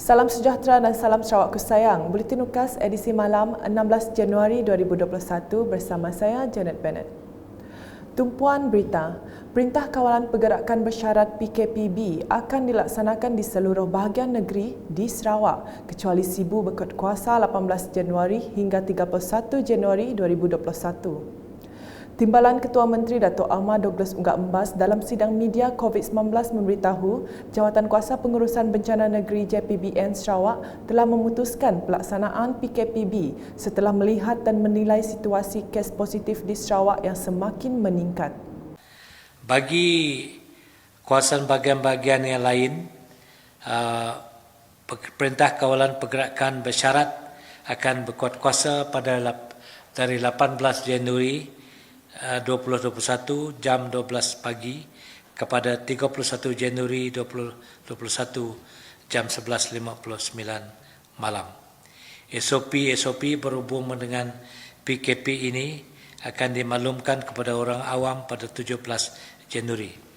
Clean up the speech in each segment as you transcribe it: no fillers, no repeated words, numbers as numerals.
Salam sejahtera dan salam Sarawakku sayang. Buletin UKAS edisi malam 16 Januari 2021 bersama saya Janet Bennett. Tumpuan berita, Perintah Kawalan Pergerakan Bersyarat PKPB akan dilaksanakan di seluruh bahagian negeri di Sarawak kecuali Sibu berkuasa 18 Januari hingga 31 Januari 2021. Timbalan Ketua Menteri Datuk Ahmad Douglas Unggak Embas dalam sidang media COVID-19 memberitahu Jawatankuasa Pengurusan Bencana Negeri JPBN Sarawak telah memutuskan pelaksanaan PKPB setelah melihat dan menilai situasi kes positif di Sarawak yang semakin meningkat. Bagi kawasan bahagian-bahagian yang lain, Perintah Kawalan Pergerakan Bersyarat akan berkuat kuasa dari 18 Januari 2021 jam 12 pagi kepada 31 Januari 2021 jam 11.59 malam. SOP berhubung dengan PKP ini akan dimaklumkan kepada orang awam pada 17 Januari.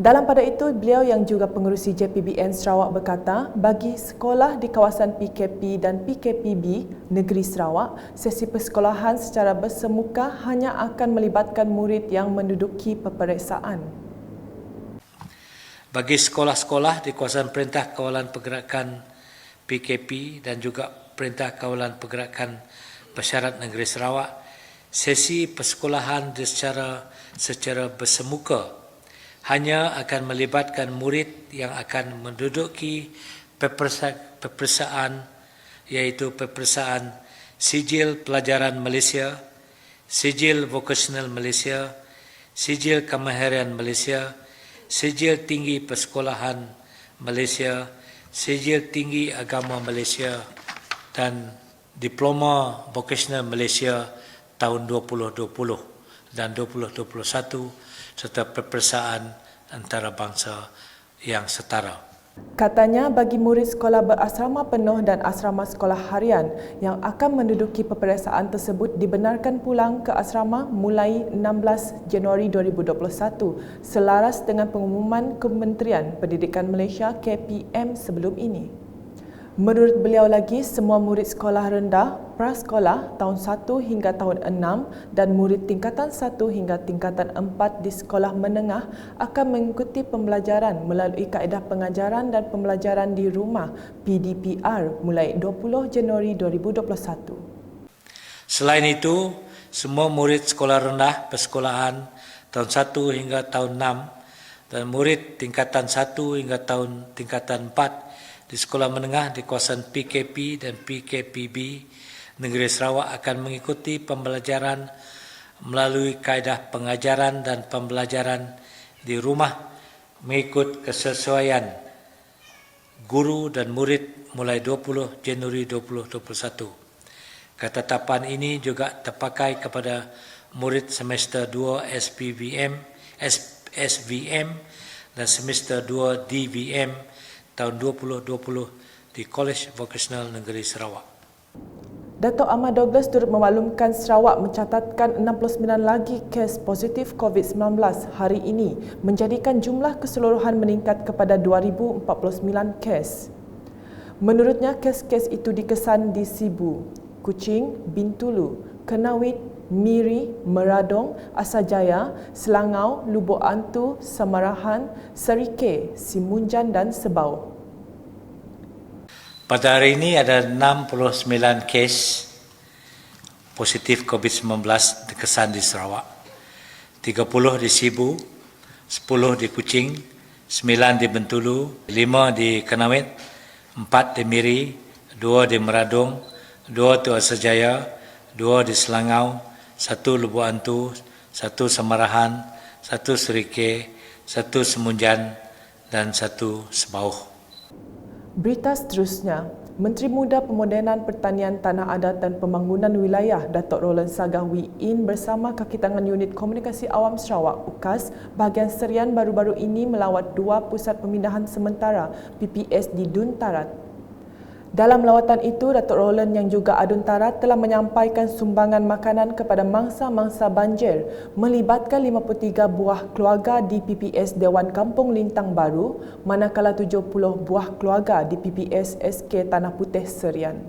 Dalam pada itu, beliau yang juga pengerusi JPBN Sarawak berkata, bagi sekolah di kawasan PKP dan PKPB Negeri Sarawak, sesi persekolahan secara bersemuka hanya akan melibatkan murid yang menduduki peperiksaan. Bagi sekolah-sekolah di kawasan Perintah Kawalan Pergerakan PKP dan juga Perintah Kawalan Pergerakan Bersyarat Negeri Sarawak, sesi persekolahan secara bersemuka hanya akan melibatkan murid yang akan menduduki peperiksaan iaitu peperiksaan Sijil Pelajaran Malaysia, Sijil Vocational Malaysia, Sijil Kemahiran Malaysia, Sijil Tinggi Persekolahan Malaysia, Sijil Tinggi Agama Malaysia dan Diploma Vocational Malaysia tahun 2020 dan 2021 serta peperiksaan antarabangsa yang setara. Katanya bagi murid sekolah berasrama penuh dan asrama sekolah harian yang akan menduduki peperiksaan tersebut dibenarkan pulang ke asrama mulai 16 Januari 2021 selaras dengan pengumuman Kementerian Pendidikan Malaysia KPM sebelum ini. Menurut beliau lagi, semua murid sekolah rendah, prasekolah tahun 1 hingga tahun 6 dan murid tingkatan 1 hingga tingkatan 4 di sekolah menengah akan mengikuti pembelajaran melalui kaedah pengajaran dan pembelajaran di rumah PDPR mulai 20 Januari 2021. Selain itu, semua murid sekolah rendah persekolahan tahun 1 hingga tahun 6 dan murid tingkatan 1 hingga tingkatan 4 di sekolah menengah di kawasan PKP dan PKPB Negeri Sarawak akan mengikuti pembelajaran melalui kaedah pengajaran dan pembelajaran di rumah mengikut kesesuaian guru dan murid mulai 20 Januari 2021. Ketetapan ini juga terpakai kepada murid semester 2 SVM dan semester 2 DVM tahun 2020 di College Vocational Negeri Sarawak. Datuk Ahmad Douglas turut memaklumkan Sarawak mencatatkan 69 lagi kes positif COVID-19 hari ini, menjadikan jumlah keseluruhan meningkat kepada 2,049 kes. Menurutnya, kes-kes itu dikesan di Sibu, Kuching, Bintulu, Kenawit, Miri, Meradong, Asajaya, Selangau, Lubuk Antu, Samarahan, Serike, Simunjan dan Sebau. Pada hari ini ada 69 kes positif COVID-19 dikesan di Sarawak. 30 di Sibu, 10 di Kuching, 9 di Bintulu, 5 di Kenawit, 4 di Miri, 2 di Meradong, 2 di Asajaya, 2 di Selangau, 1 Lubuk Antu, 1 Samarahan, 1 Serike, 1 Semunjan dan 1 Sebauh. Berita seterusnya, Menteri Muda Pemodenan Pertanian Tanah Adat dan Pembangunan Wilayah Datuk Roland Sagah WIN bersama Kakitangan Unit Komunikasi Awam Sarawak UKAS bahagian Serian baru-baru ini melawat 2 pusat pemindahan sementara PPS di Dun Tarat. Dalam lawatan itu, Datuk Roland yang juga Aduntara telah menyampaikan sumbangan makanan kepada mangsa-mangsa banjir melibatkan 53 buah keluarga di PPS Dewan Kampung Lintang Baru, manakala 70 buah keluarga di PPS SK Tanah Putih Serian.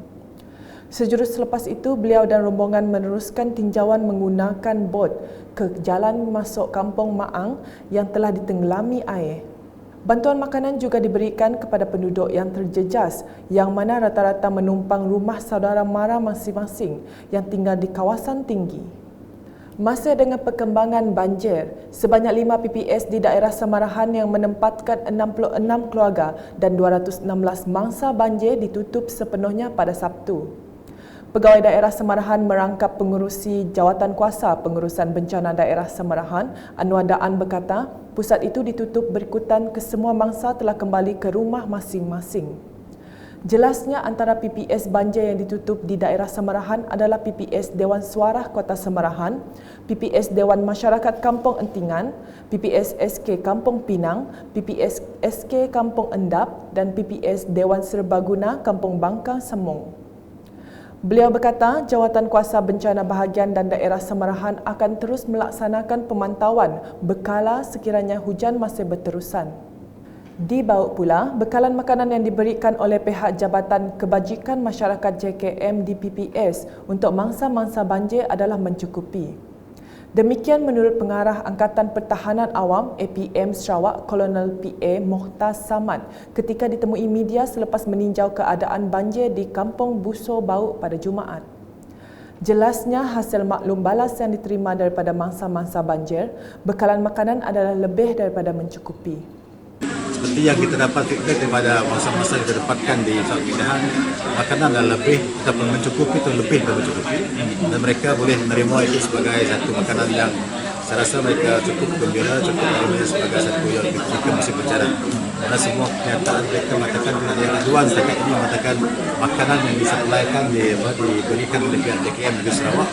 Sejurus selepas itu, beliau dan rombongan meneruskan tinjauan menggunakan bot ke jalan masuk Kampung Maang yang telah ditenggelami air. Bantuan makanan juga diberikan kepada penduduk yang terjejas yang mana rata-rata menumpang rumah saudara mara masing-masing yang tinggal di kawasan tinggi. Masa dengan perkembangan banjir, sebanyak 5 PPS di daerah Samarahan yang menempatkan 66 keluarga dan 216 mangsa banjir ditutup sepenuhnya pada Sabtu. Pegawai Daerah Samarahan merangkap pengurusi Jawatan Kuasa Pengurusan Bencana Daerah Samarahan, Anwar Daan berkata, pusat itu ditutup berikutan kesemua mangsa telah kembali ke rumah masing-masing. Jelasnya antara PPS banjir yang ditutup di daerah Samarahan adalah PPS Dewan Suarah Kota Samarahan, PPS Dewan Masyarakat Kampung Entingan, PPS SK Kampung Pinang, PPS SK Kampung Endap dan PPS Dewan Serbaguna Kampung Bangka Semong. Beliau berkata, Jawatan Kuasa Bencana Bahagian dan Daerah Samarahan akan terus melaksanakan pemantauan berkala sekiranya hujan masih berterusan. Dibaut pula, bekalan makanan yang diberikan oleh pihak Jabatan Kebajikan Masyarakat JKM di PPS untuk mangsa-mangsa banjir adalah mencukupi. Demikian menurut Pengarah Angkatan Pertahanan Awam APM Sarawak Kolonel PA Mohtar Samad ketika ditemui media selepas meninjau keadaan banjir di Kampung Buso Bauk pada Jumaat. Jelasnya hasil maklum balas yang diterima daripada mangsa-mangsa banjir, bekalan makanan adalah lebih daripada mencukupi. Seperti yang kita dapat feedback daripada masa-masa yang kita dapatkan di Sarawak Pindahan, makanan adalah lebih ataupun mencukupi atau lebih dari mencukupi, dan mereka boleh menerima itu sebagai satu makanan yang saya rasa mereka cukup gembira, cukup menerima sebagai satu yang mereka mesti bercara. Karena semua kenyataan mereka mengatakan yang aduan setakat ini mengatakan makanan yang disuplaikan diberikan oleh pihak JKM di Sarawak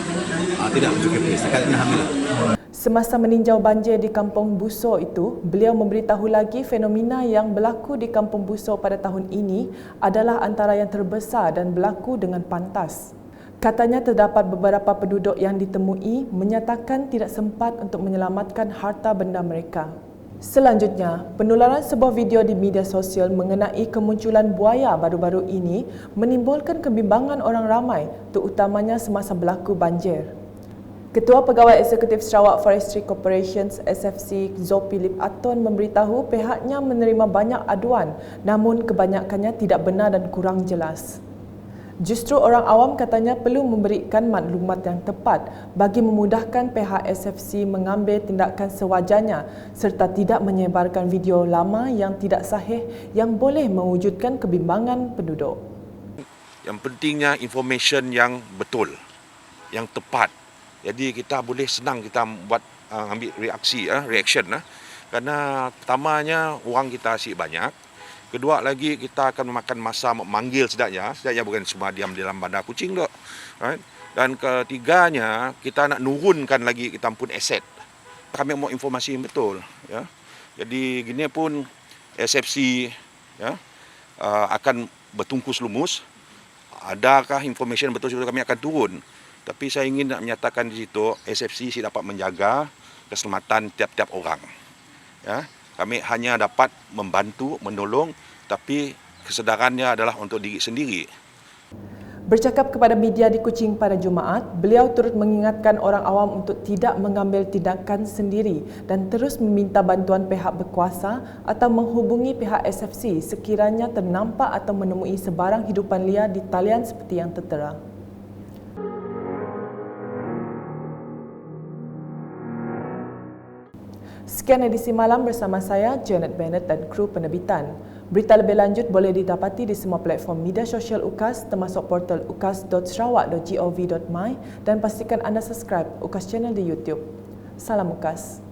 tidak mencukupi, setakat ini alhamdulillah. Semasa meninjau banjir di Kampung Buso itu, beliau memberitahu lagi fenomena yang berlaku di Kampung Buso pada tahun ini adalah antara yang terbesar dan berlaku dengan pantas. Katanya terdapat beberapa penduduk yang ditemui menyatakan tidak sempat untuk menyelamatkan harta benda mereka. Selanjutnya, penularan sebuah video di media sosial mengenai kemunculan buaya baru-baru ini menimbulkan kebimbangan orang ramai, terutamanya semasa berlaku banjir. Ketua Pegawai Eksekutif Sarawak Forestry Corporations SFC Zopilip Aton memberitahu pihaknya menerima banyak aduan namun kebanyakannya tidak benar dan kurang jelas. Justru orang awam katanya perlu memberikan maklumat yang tepat bagi memudahkan pihak SFC mengambil tindakan sewajarnya serta tidak menyebarkan video lama yang tidak sahih yang boleh mewujudkan kebimbangan penduduk. Yang pentingnya information yang betul, yang tepat. Jadi kita boleh senang kita buat ambil reaction kerana pertamanya wang kita asyik banyak. Kedua lagi kita akan memakan masa memanggil sedaknya bukan cuma diam di dalam bandar kucing dok. Right? Dan ketiganya kita nak nurunkan lagi kita pun aset. Kami mau informasi yang betul ya. Jadi gini pun SFC ya akan bertungkus lumus. Adakah information betul kami akan turun. Tapi saya ingin nak menyatakan di situ SFC dapat menjaga keselamatan tiap-tiap orang. Ya, kami hanya dapat membantu, menolong, tapi kesedarannya adalah untuk diri sendiri. Bercakap kepada media di Kuching pada Jumaat, beliau turut mengingatkan orang awam untuk tidak mengambil tindakan sendiri dan terus meminta bantuan pihak berkuasa atau menghubungi pihak SFC sekiranya ternampak atau menemui sebarang hidupan liar di talian seperti yang tertera. Sekian edisi malam bersama saya, Janet Bennett dan kru penerbitan. Berita lebih lanjut boleh didapati di semua platform media sosial UKAS termasuk portal ukas.sarawak.gov.my dan pastikan anda subscribe UKAS channel di YouTube. Salam UKAS.